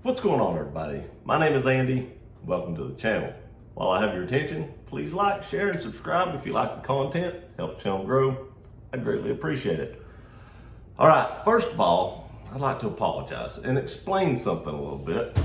What's going on, everybody? My name is Andy. Welcome to the channel. While I have your attention, please like, share, and subscribe if you like the content. Helps the channel grow. I'd greatly appreciate it. All right, first of all, I'd like to apologize and explain something a little bit.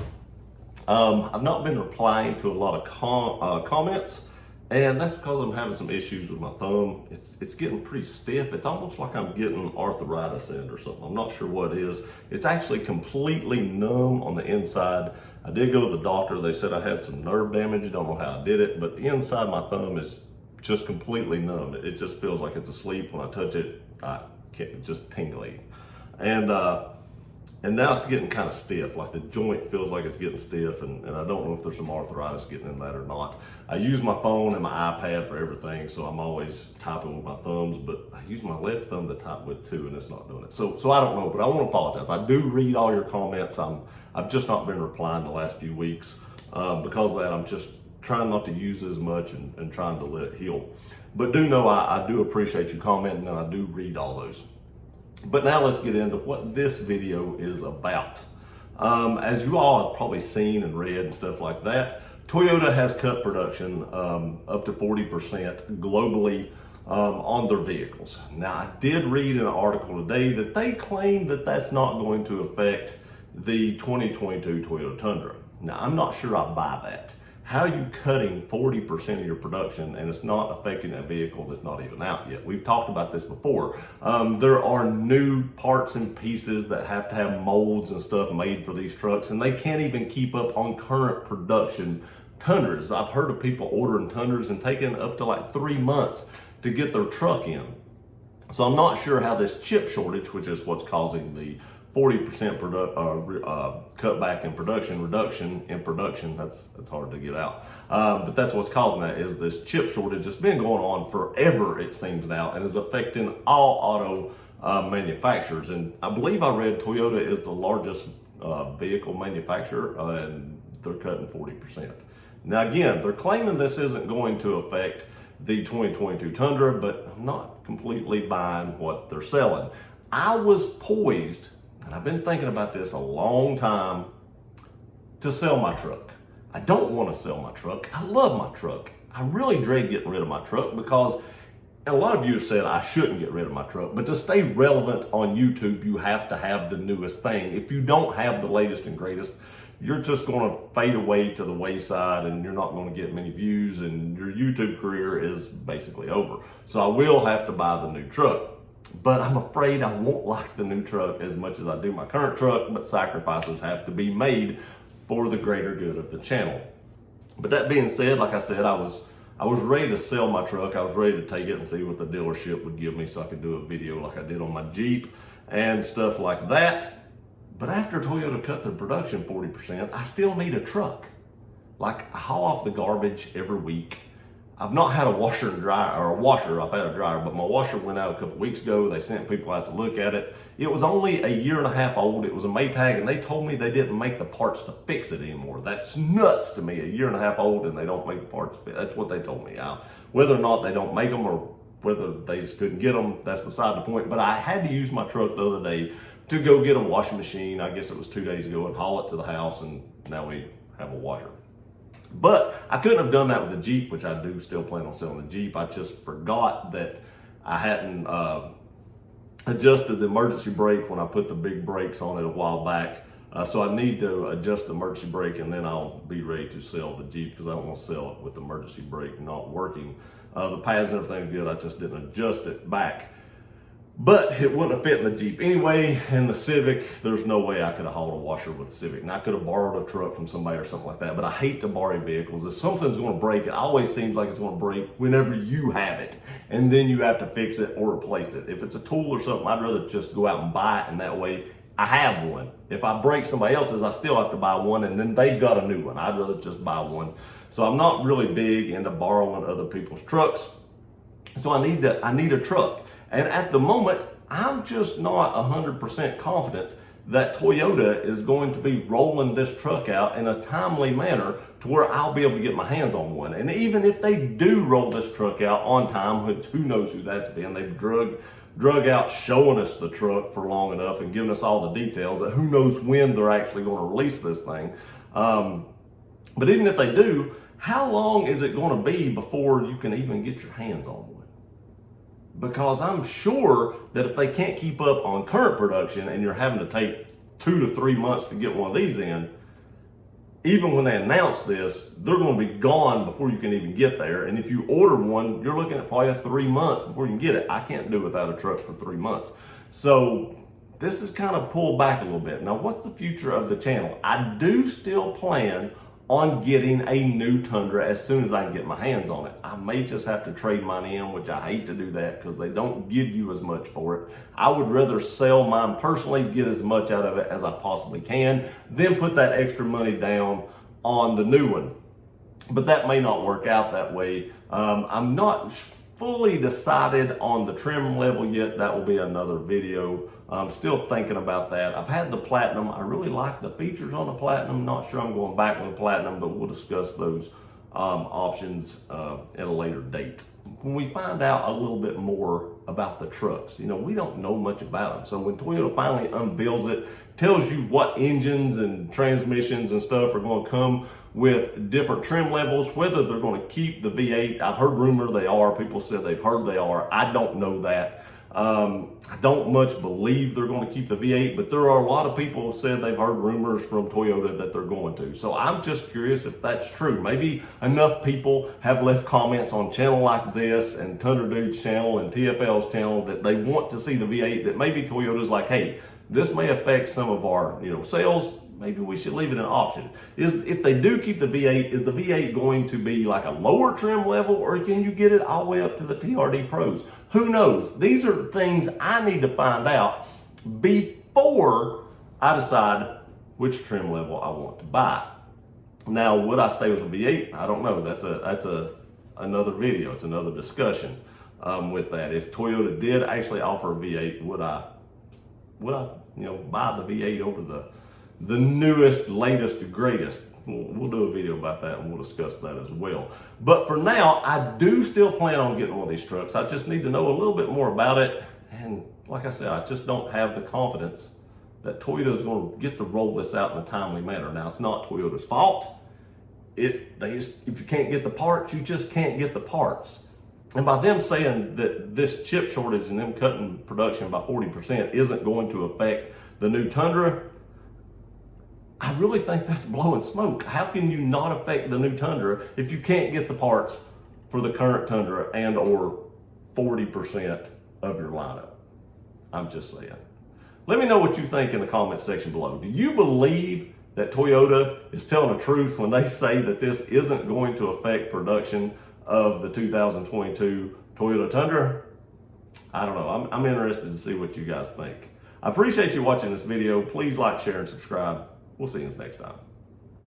I've not been replying to a lot of comments, and that's because I'm having some issues with my thumb. It's getting pretty stiff. It's almost like I'm getting arthritis in it or something. I'm not sure what it is. It's actually completely numb on the inside. I did go to the doctor. They said I had some nerve damage. Don't know how I did it, but inside my thumb is just completely numb. It just feels like it's asleep when I touch it. It's just tingly. And now it's getting kind of stiff, like the joint feels like it's getting stiff, and I don't know if there's some arthritis getting in that or not. I use my phone and my iPad for everything, so I'm always typing with my thumbs, but I use my left thumb to type with too, and it's not doing it. So I don't know, but I want to apologize. I do read all your comments. I've just not been replying the last few weeks. Because of that, I'm just trying not to use it as much and trying to let it heal. But do know I do appreciate you commenting, and I do read all those. But now let's get into what this video is about. As you all have probably seen and read and stuff like that, Toyota has cut production up to 40% globally on their vehicles. Now, I did read an article today that they claim that that's not going to affect the 2022 Toyota Tundra. Now, I'm not sure I buy that. How are you cutting 40% of your production and it's not affecting a vehicle that's not even out yet? We've talked about this before. There are new parts and pieces that have to have molds and stuff made for these trucks, and they can't even keep up on current production Tundras. I've heard of people ordering Tundras and taking up to like 3 months to get their truck in. So I'm not sure how this chip shortage, which is what's causing the 40% cutback in production, reduction in production, that's hard to get out. But that's what's causing that, is this chip shortage that's been going on forever, it seems now, and is affecting all auto manufacturers. And I believe I read Toyota is the largest vehicle manufacturer, and they're cutting 40%. Now again, they're claiming this isn't going to affect the 2022 Tundra, but I'm not completely buying what they're selling. I was poised, and I've been thinking about this a long time, to sell my truck. I don't want to sell my truck. I love my truck. I really dread getting rid of my truck because, and a lot of you have said I shouldn't get rid of my truck, but to stay relevant on YouTube, you have to have the newest thing. If you don't have the latest and greatest, you're just going to fade away to the wayside, and you're not going to get many views, and your YouTube career is basically over. So I will have to buy the new truck. But I'm afraid I won't like the new truck as much as I do my current truck, but sacrifices have to be made for the greater good of the channel. But that being said, like I said, I was ready to sell my truck. I was ready to take it and see what the dealership would give me so I could do a video like I did on my Jeep and stuff like that. But after Toyota cut their production 40%, I still need a truck. Like, I haul off the garbage every week. I've not had a washer and dryer, or a washer, I've had a dryer, but my washer went out a couple weeks ago. They sent people out to look at it. It was only a year and a half old. It was a Maytag, and they told me they didn't make the parts to fix it anymore. That's nuts to me, a year and a half old and they don't make the parts. That's what they told me. Whether or not they don't make them or whether they just couldn't get them, that's beside the point. But I had to use my truck the other day to go get a washing machine. I guess it was 2 days ago, and haul it to the house, and now we have a washer. But I couldn't have done that with the Jeep, which I do still plan on selling the Jeep. I just forgot that I hadn't adjusted the emergency brake when I put the big brakes on it a while back. So I need to adjust the emergency brake, and then I'll be ready to sell the Jeep, because I don't want to sell it with the emergency brake not working. The pads and everything good. I just didn't adjust it back. But it wouldn't have fit in the Jeep anyway. In the Civic, there's no way I could have hauled a washer with the Civic. And I could have borrowed a truck from somebody or something like that. But I hate to borrow vehicles. If something's going to break, it always seems like it's going to break whenever you have it. And then you have to fix it or replace it. If it's a tool or something, I'd rather just go out and buy it. And that way, I have one. If I break somebody else's, I still have to buy one. And then they've got a new one. I'd rather just buy one. So I'm not really big into borrowing other people's trucks. So I need a truck. And at the moment, I'm just not 100% confident that Toyota is going to be rolling this truck out in a timely manner to where I'll be able to get my hands on one. And even if they do roll this truck out on time, which who knows who that's been, they've drug drug out showing us the truck for long enough and giving us all the details that who knows when they're actually going to release this thing. But even if they do, how long is it going to be before you can even get your hands on one? Because I'm sure that if they can't keep up on current production and you're having to take 2 to 3 months to get one of these in, even when they announce this, they're going to be gone before you can even get there. And if you order one, you're looking at probably 3 months before you can get it. I can't do without a truck for 3 months. So this is kind of pulled back a little bit. Now, what's the future of the channel? I do still plan on getting a new Tundra as soon as I can get my hands on it. I may just have to trade mine in, which I hate to do that because they don't give you as much for it. I would rather sell mine personally, get as much out of it as I possibly can, then put that extra money down on the new one. But that may not work out that way. I'm not fully decided on the trim level yet. That will be another video. I'm still thinking about that. I've had the Platinum. I really like the features on the Platinum. Not sure I'm going back with the Platinum, but we'll discuss those options at a later date. When we find out a little bit more about the trucks, you know, we don't know much about them. So when Toyota finally unveils it, tells you what engines and transmissions and stuff are going to come with different trim levels, whether they're going to keep the V8. I've heard rumor they are. People said they've heard they are. I don't know that. I don't much believe they're going to keep the V8, but there are a lot of people who said they've heard rumors from Toyota that they're going to. So I'm just curious if that's true. Maybe enough people have left comments on channel like this and Tundra Dude's channel and TFL's channel that they want to see the V8, that maybe Toyota's like, hey, this may affect some of our, sales. Maybe we should leave it an option. If they do keep the V8, is the V8 going to be like a lower trim level, or can you get it all the way up to the TRD Pros? Who knows? These are things I need to find out before I decide which trim level I want to buy. Now, would I stay with a V8? I don't know. That's another video. It's another discussion with that. If Toyota did actually offer a V8, would I buy the V8 over the newest, latest, greatest? We'll do a video about that and we'll discuss that as well. But for now, I do still plan on getting one of these trucks. I just need to know a little bit more about it. And like I said, I just don't have the confidence that Toyota is going to get to roll this out in a timely manner. Now, it's not Toyota's fault. If you can't get the parts, you just can't get the parts. And by them saying that this chip shortage and them cutting production by 40% isn't going to affect the new Tundra, I really think that's blowing smoke. How can you not affect the new Tundra if you can't get the parts for the current Tundra and or 40% of your lineup? I'm just saying. Let me know what you think in the comment section below. Do you believe that Toyota is telling the truth when they say that this isn't going to affect production of the 2022 Toyota Tundra? I don't know. I'm interested to see what you guys think. I appreciate you watching this video. Please like, share, and subscribe. We'll see you next time.